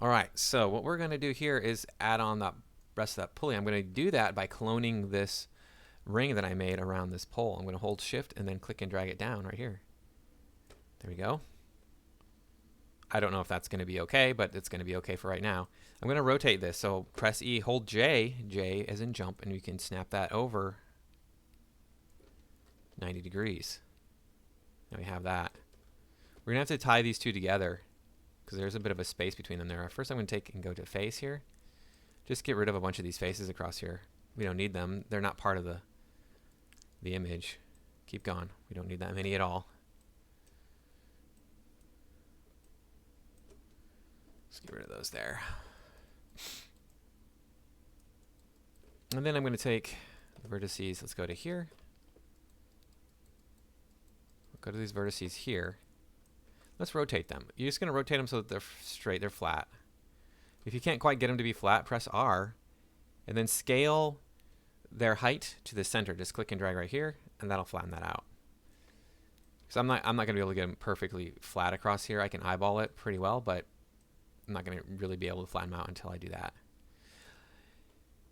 All right, so what we're going to do here is add on the rest of that pulley. I'm going to do that by cloning this ring that I made around this pole. I'm going to hold shift and then click and drag it down right here. There we go. I don't know if that's going to be okay, but it's going to be okay for right now. I'm going to rotate this. So press E, hold J, J as in jump, and you can snap that over 90 degrees. Now we have that. We're going to have to tie these two together because there's a bit of a space between them there. First I'm going to take and go to face here. Just get rid of a bunch of these faces across here. We don't need them. They're not part of the image. Keep going. We don't need that many at all. Let's get rid of those there. And then I'm going to take the vertices. Let's go to here. Go to these vertices here. Let's rotate them. You're just going to rotate them so that they're straight, they're flat. If you can't quite get them to be flat, press R, and then scale their height to the center. Just click and drag right here, and that'll flatten that out. So I'm not going to be able to get them perfectly flat across here. I can eyeball it pretty well, but I'm not going to really be able to flatten them out until I do that.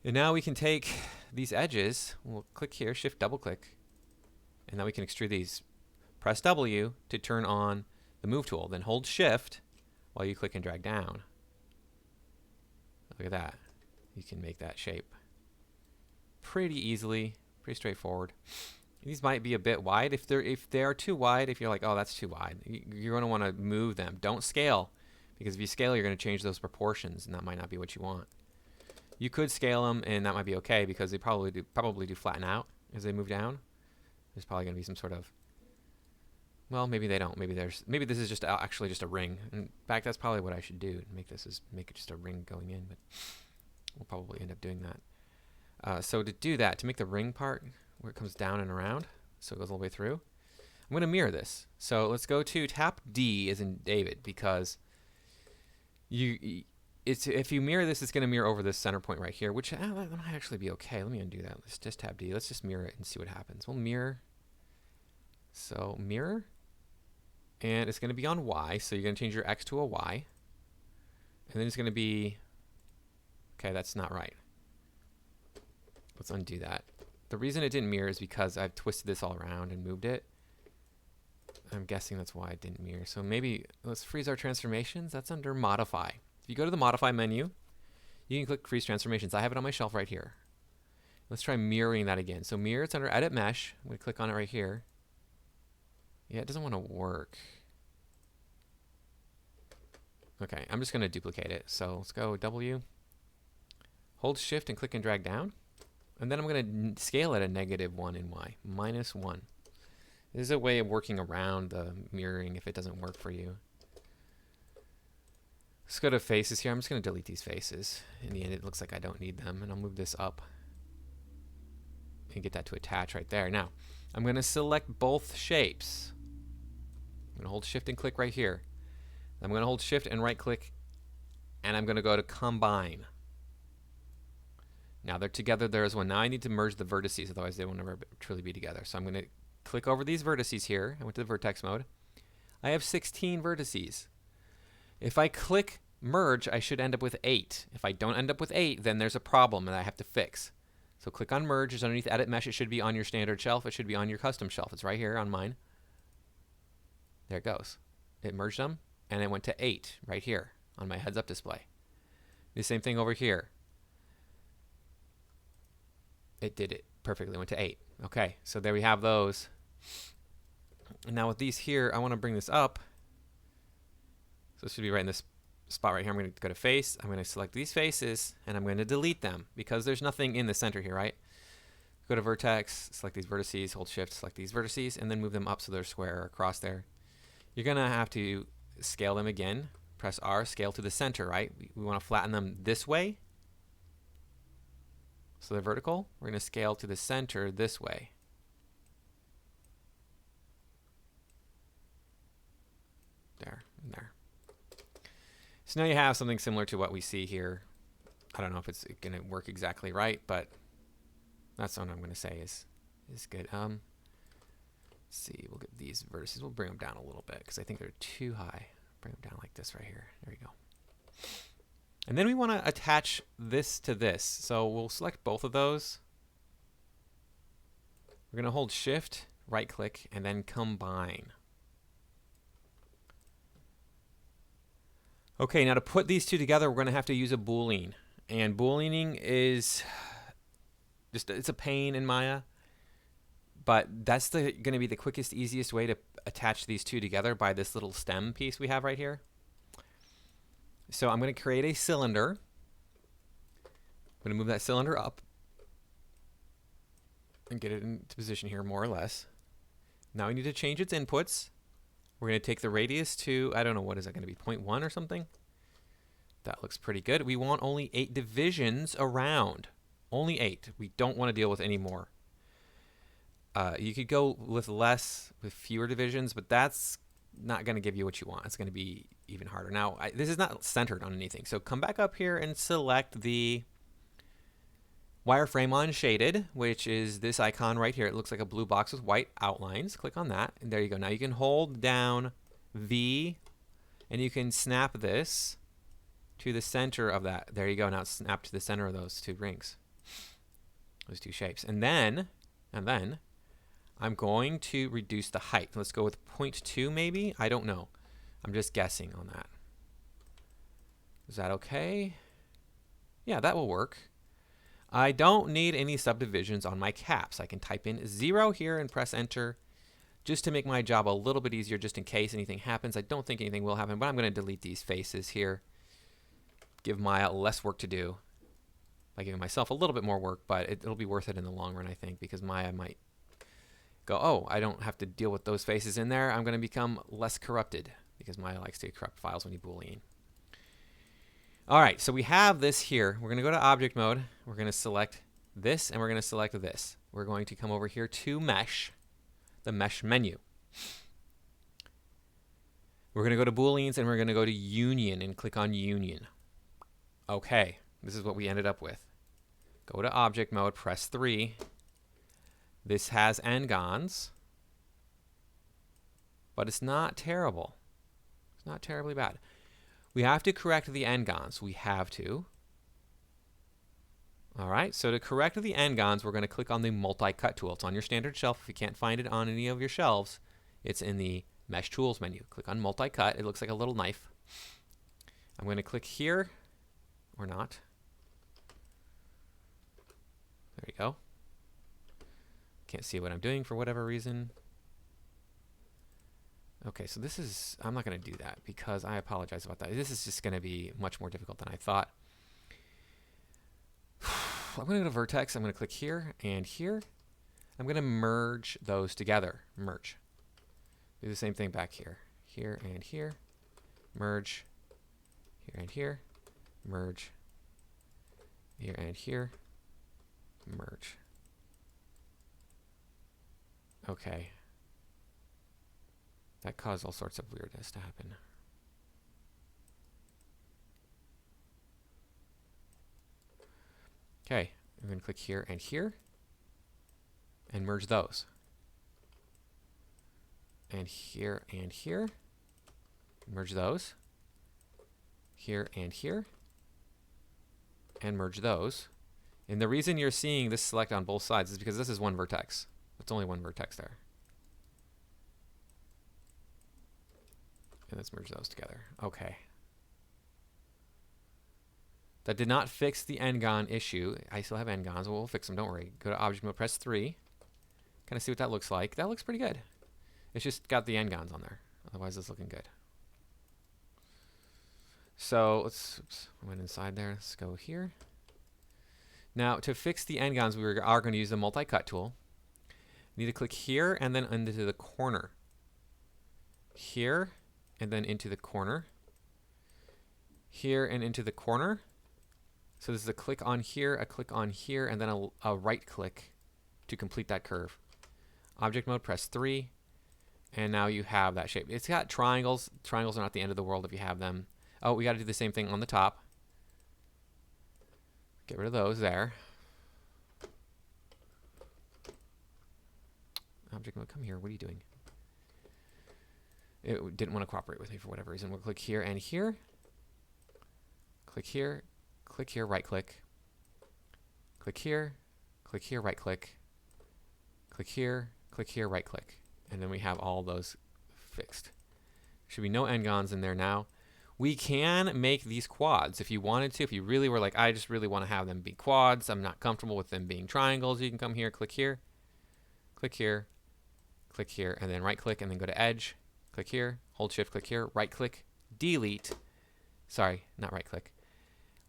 And now we can take these edges. We'll click here, shift double click, and now we can extrude these. Press W to turn on the move tool, then hold shift while you click and drag down. Look at that. You can make that shape pretty easily, pretty straightforward. These might be a bit wide. If they are too wide, if you're like, oh, that's too wide, you're going to want to move them. Don't scale, because if you scale, you're going to change those proportions, and that might not be what you want. You could scale them, and that might be okay, because they probably do flatten out as they move down. There's probably going to be some sort of, well, maybe they don't. Maybe this is just actually just a ring. In fact, that's probably what I should do. Make it just a ring going in, but we'll probably end up doing that. So to do that, to make the ring part where it comes down and around, so it goes all the way through, I'm going to mirror this. So let's go to tap D as in David, because if you mirror this, it's going to mirror over this center point right here, which that might actually be okay. Let me undo that. Let's just tap D. Let's just mirror it and see what happens. We'll mirror. So mirror. And it's going to be on Y, so you're going to change your X to a Y. And then it's going to be, okay, that's not right. Let's undo that. The reason it didn't mirror is because I've twisted this all around and moved it. I'm guessing that's why it didn't mirror. So maybe let's freeze our transformations. That's under Modify. If you go to the Modify menu, you can click Freeze Transformations. I have it on my shelf right here. Let's try mirroring that again. So mirror, it's under Edit Mesh. I'm going to click on it right here. Yeah, it doesn't want to work. Okay, I'm just going to duplicate it. So let's go W. Hold shift and click and drag down. And then I'm going to scale it at -1 in Y. -1. This is a way of working around the mirroring if it doesn't work for you. Let's go to faces here. I'm just going to delete these faces. In the end, it looks like I don't need them. And I'll move this up and get that to attach right there. Now, I'm going to select both shapes. I'm going to hold shift and click right here. I'm going to hold shift and right click, and I'm going to go to combine. Now they're together there as one. Now I need to merge the vertices, otherwise they will never truly be together. So I'm going to click over these vertices here. I went to the vertex mode. I have 16 vertices. If I click merge, I should end up with 8. If I don't end up with 8, then there's a problem that I have to fix. So click on merge. It's underneath edit mesh. It should be on your standard shelf. It should be on your custom shelf. It's right here on mine. There it goes. It merged them, and it went to 8 right here on my heads up display. The same thing over here. It did it perfectly. It went to 8. Okay, so there we have those. And now with these here, I want to bring this up. So it should be right in this spot right here. I'm going to go to face. I'm going to select these faces, and I'm going to delete them because there's nothing in the center here, right? Go to vertex, select these vertices, hold shift, select these vertices, and then move them up so they're square across there. You're going to have to scale them again. Press R, scale to the center, right? We want to flatten them this way. So they're vertical. We're going to scale to the center this way. There and there. So now you have something similar to what we see here. I don't know if it's going to work exactly right, but that's what I'm going to say is good. Let's see, we'll get these vertices. We'll bring them down a little bit because I think they're too high. Bring them down like this right here. There we go. And then we want to attach this to this. So we'll select both of those. We're going to hold Shift, right click, and then combine. Okay, now to put these two together, we're going to have to use a boolean. And booleaning is just, it's a pain in Maya. But that's going to be the quickest, easiest way to attach these two together by this little stem piece we have right here. So I'm going to create a cylinder. I'm going to move that cylinder up and get it into position here, more or less. Now we need to change its inputs. We're going to take the radius to, I don't know, what is that going to be, 0.1 or something? That looks pretty good. We want only 8 divisions around. Only 8. We don't want to deal with any more. You could go with less, with fewer divisions, but that's not going to give you what you want. It's going to be even harder. Now, this is not centered on anything. So come back up here and select the wireframe unshaded, which is this icon right here. It looks like a blue box with white outlines. Click on that, and there you go. Now you can hold down V, and you can snap this to the center of that. There you go. Now it's snapped to the center of those two rings, those two shapes. And then I'm going to reduce the height. Let's go with 0.2 maybe. I don't know. I'm just guessing on that. Is that okay? Yeah, that will work. I don't need any subdivisions on my caps. I can type in 0 here and press enter just to make my job a little bit easier, just in case anything happens. I don't think anything will happen, but I'm going to delete these faces here. Give Maya less work to do by giving myself a little bit more work, but it'll be worth it in the long run, I think, because Maya might go, oh, I don't have to deal with those faces in there. I'm going to become less corrupted, because Maya likes to corrupt files when you boolean. All right, so we have this here. We're going to go to object mode. We're going to select this, and we're going to select this. We're going to come over here to mesh, the mesh menu. We're going to go to booleans, and we're going to go to union and click on union. Okay, this is what we ended up with. Go to object mode, press 3. This has n-gons, but it's not terrible. It's not terribly bad. We have to correct the n-gons. We have to. All right, so to correct the n-gons, we're going to click on the multi-cut tool. It's on your standard shelf. If you can't find it on any of your shelves, it's in the Mesh Tools menu. Click on multi-cut. It looks like a little knife. I'm going to click here, or not. There you go. Can't see what I'm doing for whatever reason. Okay, so this is, I'm not going to do that because I apologize about that. This is just going to be much more difficult than I thought. I'm going to go to vertex. I'm going to click here and here. I'm going to merge those together. Merge. Do the same thing back here. Here and here. Merge. Here and here. Merge. Here and here. Merge. Okay. That caused all sorts of weirdness to happen. Okay, I'm going to click here and merge those. And here, merge those. Here, and merge those. And the reason you're seeing this select on both sides is because this is one vertex. It's only one vertex there. And let's merge those together. Okay. That did not fix the n-gon issue. I still have n-gons. We'll fix them. Don't worry. Go to object mode, press 3. Kind of see what that looks like. That looks pretty good. It's just got the n-gons on there. Otherwise, it's looking good. So let's, oops, I went inside there. Let's go here. Now, to fix the n-gons, we are going to use the multi-cut tool. You need to click here and then into the corner. Here and then into the corner. Here and into the corner. So this is a click on here, and then a right click to complete that curve. Object mode, press 3, and now you have that shape. It's got triangles. Triangles are not the end of the world if you have them. Oh, we got to do the same thing on the top. Get rid of those there. Object mode, come here. What are you doing? It didn't want to cooperate with me for whatever reason. We'll click here and here. click here, right click, click here, right click, click here, right click. And then we have all those fixed. Should be no n-gons in there now. We can make these quads if you wanted to. If you really were like, I just really want to have them be quads, I'm not comfortable with them being triangles, you can come here, click here, and then right click and then go to edge, click here, hold shift, click here, right click, delete. Sorry, not right click.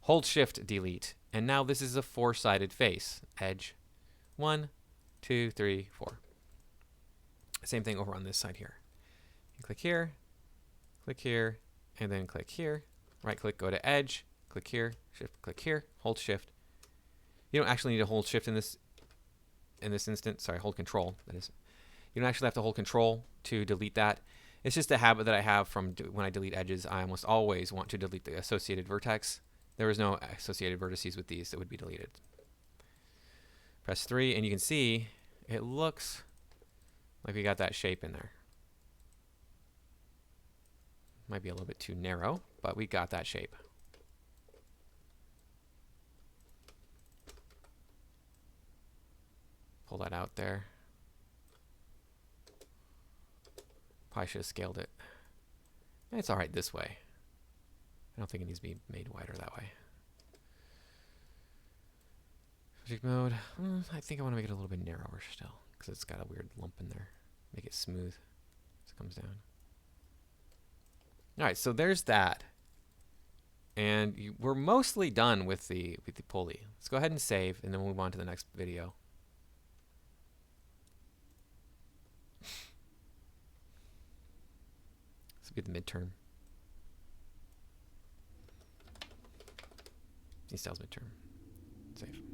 Hold shift, delete. And now this is a four-sided face. Edge. 1, 2, 3, 4. Same thing over on this side here. You click here, and then click here. Right click, go to edge, click here, shift, click here, hold shift. You don't actually need to hold shift in this instance. Sorry, hold control, that is. You don't actually have to hold control to delete that. It's just a habit that I have from when I delete edges. I almost always want to delete the associated vertex. There is no associated vertices with these that would be deleted. Press 3, and you can see it looks like we got that shape in there. Might be a little bit too narrow, but we got that shape. Pull that out there. Probably should have scaled it. It's all right this way. I don't think it needs to be made wider that way. Subject mode. I think I want to make it a little bit narrower still, because it's got a weird lump in there. Make it smooth as it comes down. All right, so there's that. And we're mostly done with the pulley. Let's go ahead and save, and then we'll move on to the next video. This will be the midterm. E-styles midterm. Save.